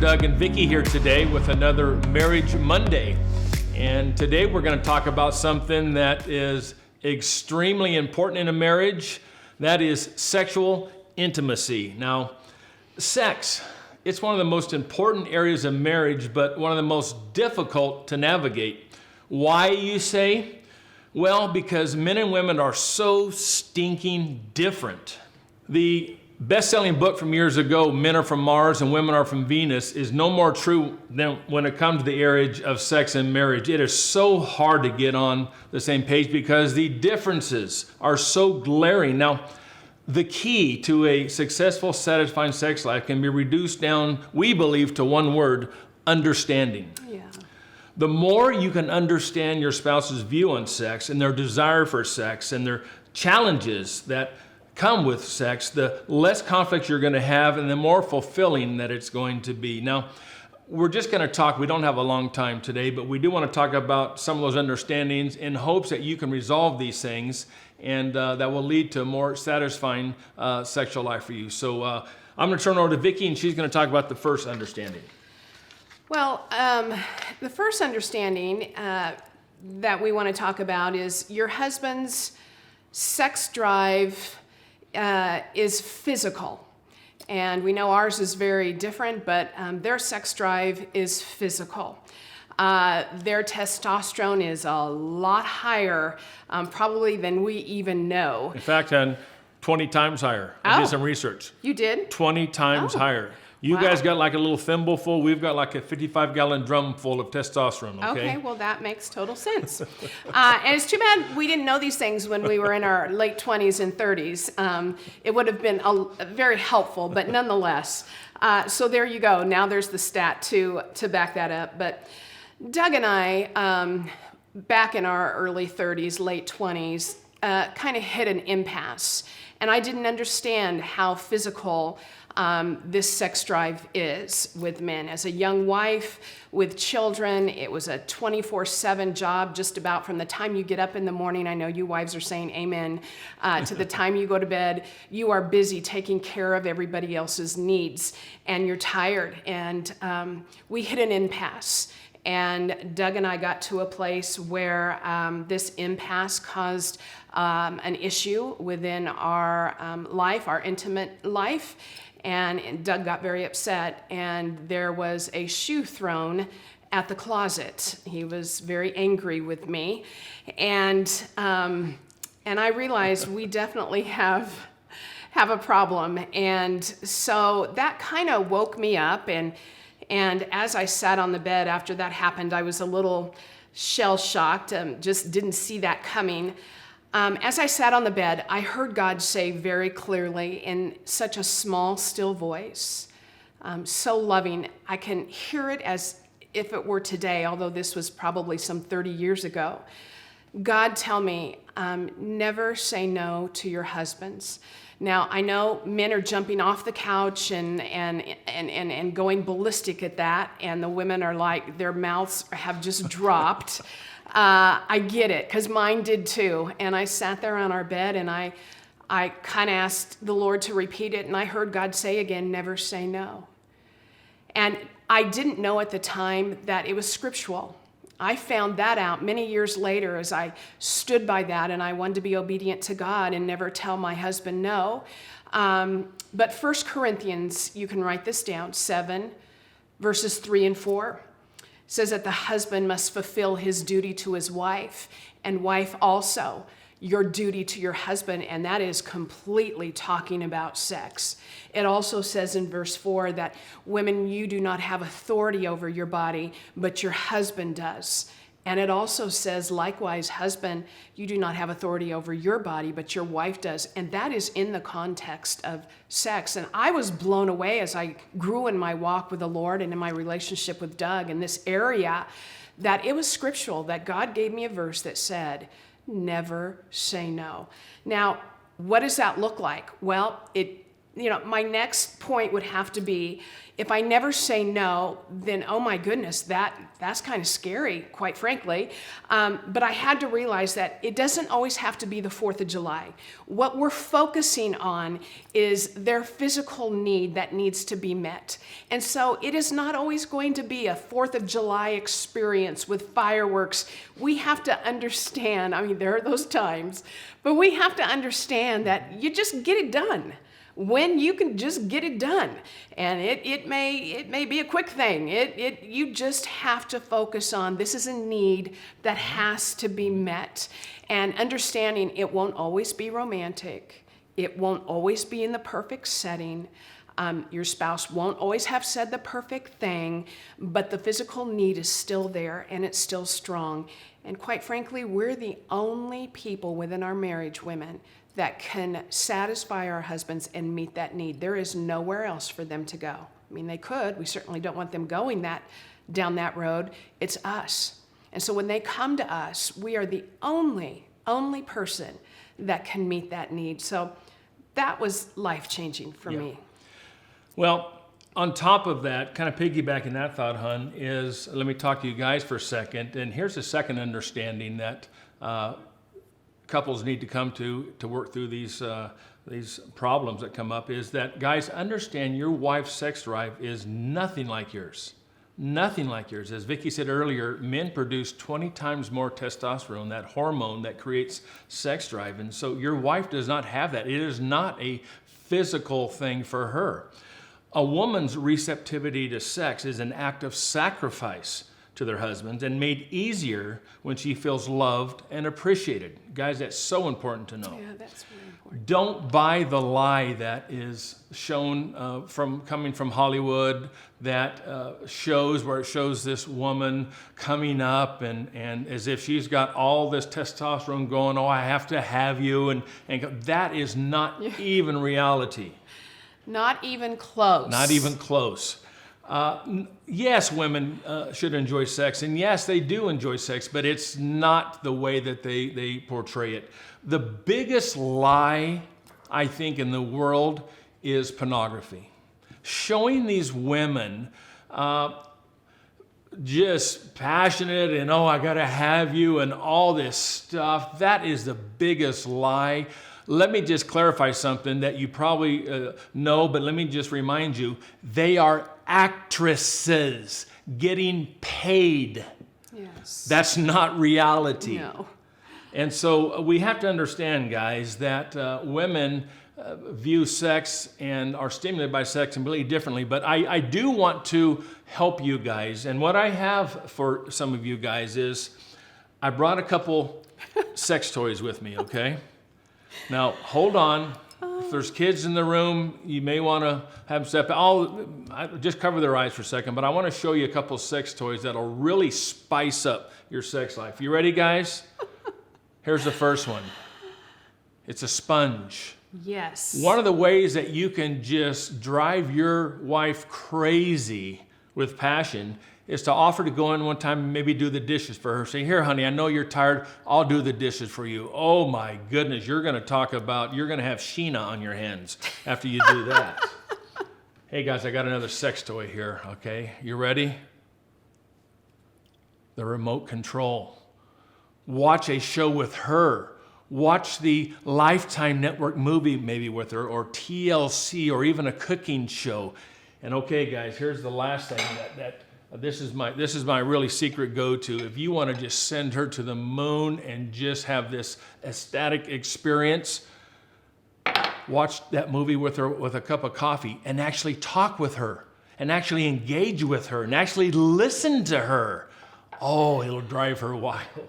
Doug and Vicky here today with another Marriage Monday. And today we're going to talk about something that is extremely important in a marriage. That is sexual intimacy. Now, sex, it's one of the most important areas of marriage, but one of the most difficult to navigate. Why, you say? Well, because men and women are so stinking different. The best-selling book from years ago, Men Are From Mars and Women Are From Venus, is no more true than when it comes to the area of sex and marriage. It is so hard to get on the same page because the differences are so glaring. Now, the key to a successful, satisfying sex life can be reduced down, we believe, to one word: understanding. Yeah. The more you can understand your spouse's view on sex and their desire for sex and their challenges that come with sex, the less conflict you're going to have and the more fulfilling that it's going to be. Now, we're just going to talk, we don't have a long time today, but we do want to talk about some of those understandings in hopes that you can resolve these things and that will lead to a more satisfying sexual life for you. So I'm going to turn it over to Vicky, and she's going to talk about the first understanding. Well, the first understanding that we want to talk about is your husband's sex drive is physical. And we know ours is very different, but their sex drive is physical. Their testosterone is a lot higher, probably than we even know. In fact, 20 times higher. I did some research. You did? 20 times higher. You guys got like a little thimble full. We've got like a 55-gallon drum full of testosterone, okay? Okay, well, that makes total sense. And it's too bad we didn't know these things when we were in our late 20s and 30s. It would have been very helpful, but nonetheless. So there you go. Now there's the stat to back that up. But Doug and I, back in our early 30s, late 20s, kind of hit an impasse. And I didn't understand how physical this sex drive is with men. As a young wife with children, it was a 24/7 job just about from the time you get up in the morning. I know you wives are saying amen. To the time you go to bed, you are busy taking care of everybody else's needs, and you're tired. And we hit an impasse. And Doug and I got to a place where this impasse caused an issue within our life, our intimate life. And Doug got very upset, and there was a shoe thrown at the closet. He was very angry with me. And I realized we definitely have a problem. And so that kind of woke me up. And as I sat on the bed after that happened, I was a little shell-shocked, just didn't see that coming. As I sat on the bed, I heard God say very clearly in such a small, still voice, so loving. I can hear it as if it were today, although this was probably some 30 years ago. God tell me, never say no to your husbands. Now, I know men are jumping off the couch and going ballistic at that, and the women are like, their mouths have just dropped. I get it, because mine did too. And I sat there on our bed, and I kind of asked the Lord to repeat it, and I heard God say again, never say no. And I didn't know at the time that it was scriptural. I found that out many years later as I stood by that, and I wanted to be obedient to God and never tell my husband no. But 1 Corinthians, you can write this down, 7, verses 3 and 4. Says that the husband must fulfill his duty to his wife, and wife also your duty to your husband, and that is completely talking about sex. It also says in verse 4 that women, you do not have authority over your body, but your husband does. And it also says, likewise, husband, you do not have authority over your body, but your wife does. And that is in the context of sex. And I was blown away as I grew in my walk with the Lord and in my relationship with Doug in this area, that it was scriptural, that God gave me a verse that said, never say no. Now, what does that look like? Well, it my next point would have to be, if I never say no, then oh my goodness, that's kind of scary, quite frankly. But I had to realize that it doesn't always have to be the 4th of July. What we're focusing on is their physical need that needs to be met. And so it is not always going to be a 4th of July experience with fireworks. We have to understand, there are those times, but we have to understand that you just get it done. When you can just get it done, and it may be a quick thing. You just have to focus on, this is a need that has to be met, and understanding it won't always be romantic. It won't always be in the perfect setting. Your spouse won't always have said the perfect thing, but the physical need is still there and it's still strong. And quite frankly, we're the only people within our marriage, women, that can satisfy our husbands and meet that need. There is nowhere else for them to go. They could. We certainly don't want them going down that road. It's us. And so when they come to us, we are the only person that can meet that need. So that was life-changing for me. Well, on top of that, kind of piggybacking that thought, hon, is let me talk to you guys for a second. And here's a second understanding that couples need to come to work through these problems that come up, is that, guys, understand your wife's sex drive is nothing like yours. Nothing like yours. As Vicky said earlier, men produce 20 times more testosterone, that hormone that creates sex drive. And so your wife does not have that. It is not a physical thing for her. A woman's receptivity to sex is an act of sacrifice to their husbands and made easier when she feels loved and appreciated. Guys, that's so important to know. Yeah, that's really important. Don't buy the lie that is shown coming from Hollywood, that shows where it shows this woman coming up and as if she's got all this testosterone going, oh, I have to have you, and that is not even reality. Not even close. Not even close. Yes, women should enjoy sex, and yes, they do enjoy sex, but it's not the way that they portray it. The biggest lie, I think, in the world is pornography. Showing these women just passionate and, oh, I gotta have you and all this stuff, that is the biggest lie. Let me just clarify something that you probably know, but let me just remind you, they are actresses getting paid. Yes. That's not reality. No. And so we have to understand, guys, that women view sex and are stimulated by sex completely differently. But I do want to help you guys. And what I have for some of you guys is I brought a couple sex toys with me, okay? Now, hold on. If there's kids in the room, you may want to have step. I'll just cover their eyes for a second, but I want to show you a couple sex toys that'll really spice up your sex life. You ready, guys? Here's the first one. It's a sponge. Yes. One of the ways that you can just drive your wife crazy with passion is to offer to go in one time and maybe do the dishes for her. Say, here, honey, I know you're tired. I'll do the dishes for you. Oh, my goodness. You're going to have Sheena on your hands after you do that. Hey, guys, I got another sex toy here, okay? You ready? The remote control. Watch a show with her. Watch the Lifetime Network movie maybe with her, or TLC, or even a cooking show. And okay, guys, here's the last thing this is my really secret go-to. If you want to just send her to the moon and just have this ecstatic experience, watch that movie with her with a cup of coffee and actually talk with her and actually engage with her and actually listen to her. Oh, it'll drive her wild.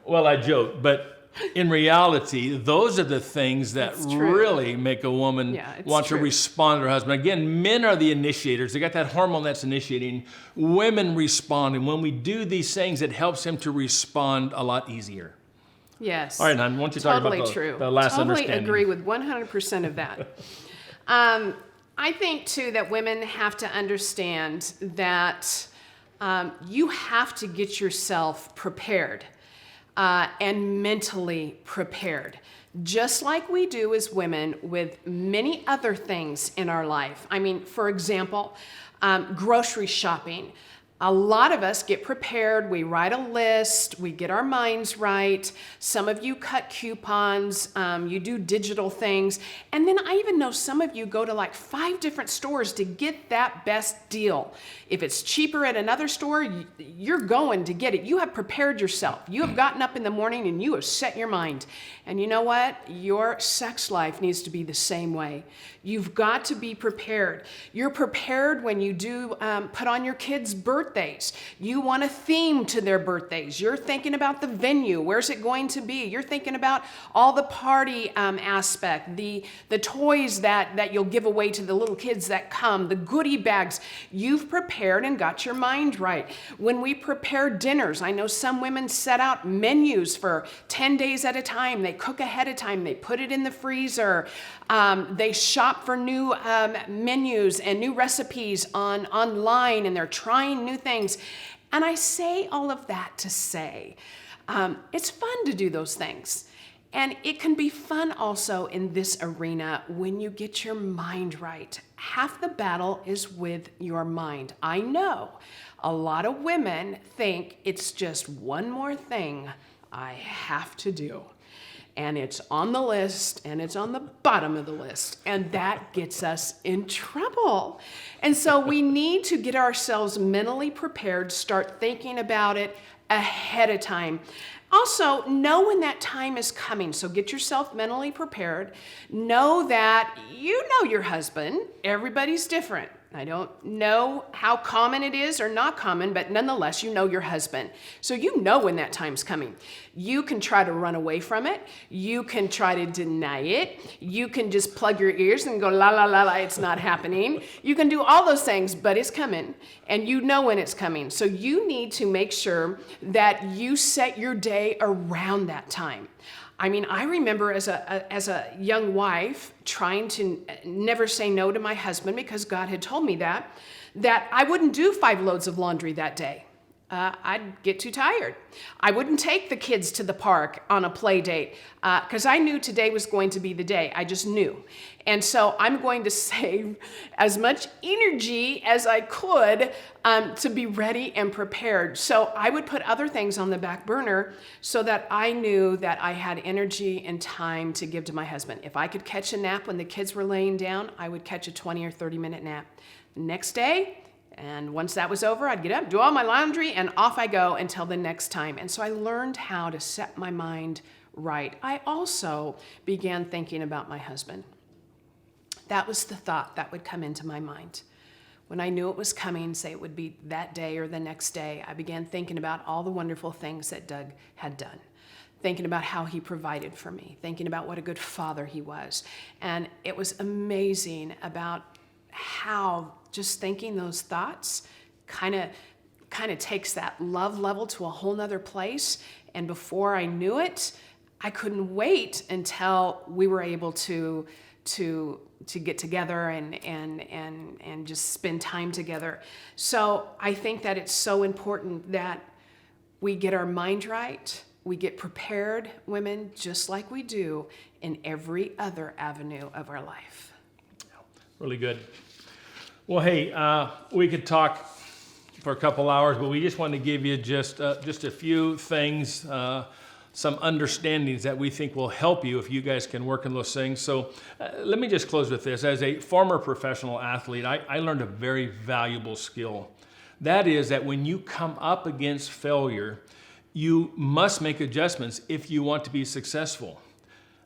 Well, I joke, but in reality, those are the things that really make a woman want to respond to her husband. Again, men are the initiators. They got that hormone that's initiating. Women respond, and when we do these things, it helps him to respond a lot easier. Yes. All right, hon, why don't you talk about the last understanding? Totally agree with 100% of that. I think, too, that women have to understand that you have to get yourself prepared. and mentally prepared. Just like we do as women with many other things in our life. I mean, for example, grocery shopping. A lot of us get prepared, we write a list, we get our minds right. Some of you cut coupons, you do digital things. And then I even know some of you go to like 5 different stores to get that best deal. If it's cheaper at another store, you're going to get it. You have prepared yourself. You have gotten up in the morning and you have set your mind. And you know what? Your sex life needs to be the same way. You've got to be prepared. You're prepared when you do put on your kids' birthdays. You want a theme to their birthdays. You're thinking about the venue. Where's it going to be? You're thinking about all the party aspect, the toys that you'll give away to the little kids that come, the goodie bags. You've prepared and got your mind right. When we prepare dinners, I know some women set out menus for 10 days at a time. They cook ahead of time. They put it in the freezer. They shop for new menus and new recipes online, and they're trying new things. And I say all of that to say, it's fun to do those things. And it can be fun also in this arena when you get your mind right. Half the battle is with your mind. I know a lot of women think it's just one more thing I have to do. And it's on the list, and it's on the bottom of the list, and that gets us in trouble. And so we need to get ourselves mentally prepared, start thinking about it ahead of time. Also, know when that time is coming. So get yourself mentally prepared. Know that you know your husband. Everybody's different. I don't know how common it is or not common, but nonetheless, you know your husband. So you know when that time's coming. You can try to run away from it. You can try to deny it. You can just plug your ears and go, la, la, la, la, it's not happening. You can do all those things, but it's coming, and you know when it's coming. So you need to make sure that you set your day around that time. I mean, I remember as a young wife trying to never say no to my husband because God had told me that I wouldn't do 5 loads of laundry that day. I'd get too tired. I wouldn't take the kids to the park on a play date because I knew today was going to be the day. I just knew. And so I'm going to save as much energy as I could to be ready and prepared. So I would put other things on the back burner so that I knew that I had energy and time to give to my husband. If I could catch a nap when the kids were laying down, I would catch a 20 or 30-minute nap. Next day, and once that was over, I'd get up, do all my laundry, and off I go until the next time. And so I learned how to set my mind right. I also began thinking about my husband. That was the thought that would come into my mind. When I knew it was coming, say it would be that day or the next day, I began thinking about all the wonderful things that Doug had done. Thinking about how he provided for me, thinking about what a good father he was. And it was amazing about how just thinking those thoughts kind of takes that love level to a whole nother place. And before I knew it, I couldn't wait until we were able to get together and just spend time together. So I think that it's so important that we get our mind right, we get prepared, women, just like we do in every other avenue of our life. Really good. Well, hey, we could talk for a couple hours, but we just want to give you just a few things, some understandings that we think will help you if you guys can work on those things. So let me just close with this. As a former professional athlete, I learned a very valuable skill. That is that when you come up against failure, you must make adjustments if you want to be successful.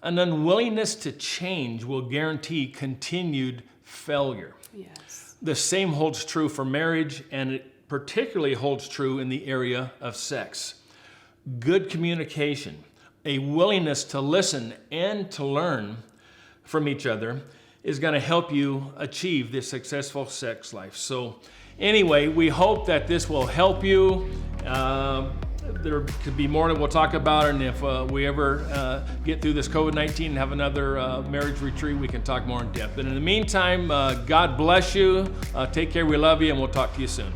An unwillingness to change will guarantee continued failure. Yes. The same holds true for marriage, and it particularly holds true in the area of sex. Good communication, a willingness to listen and to learn from each other is going to help you achieve this successful sex life. So anyway, we hope that this will help you. There could be more that we'll talk about, and if we ever get through this COVID-19 and have another marriage retreat, we can talk more in depth. But in the meantime, God bless you. Take care. We love you, and we'll talk to you soon.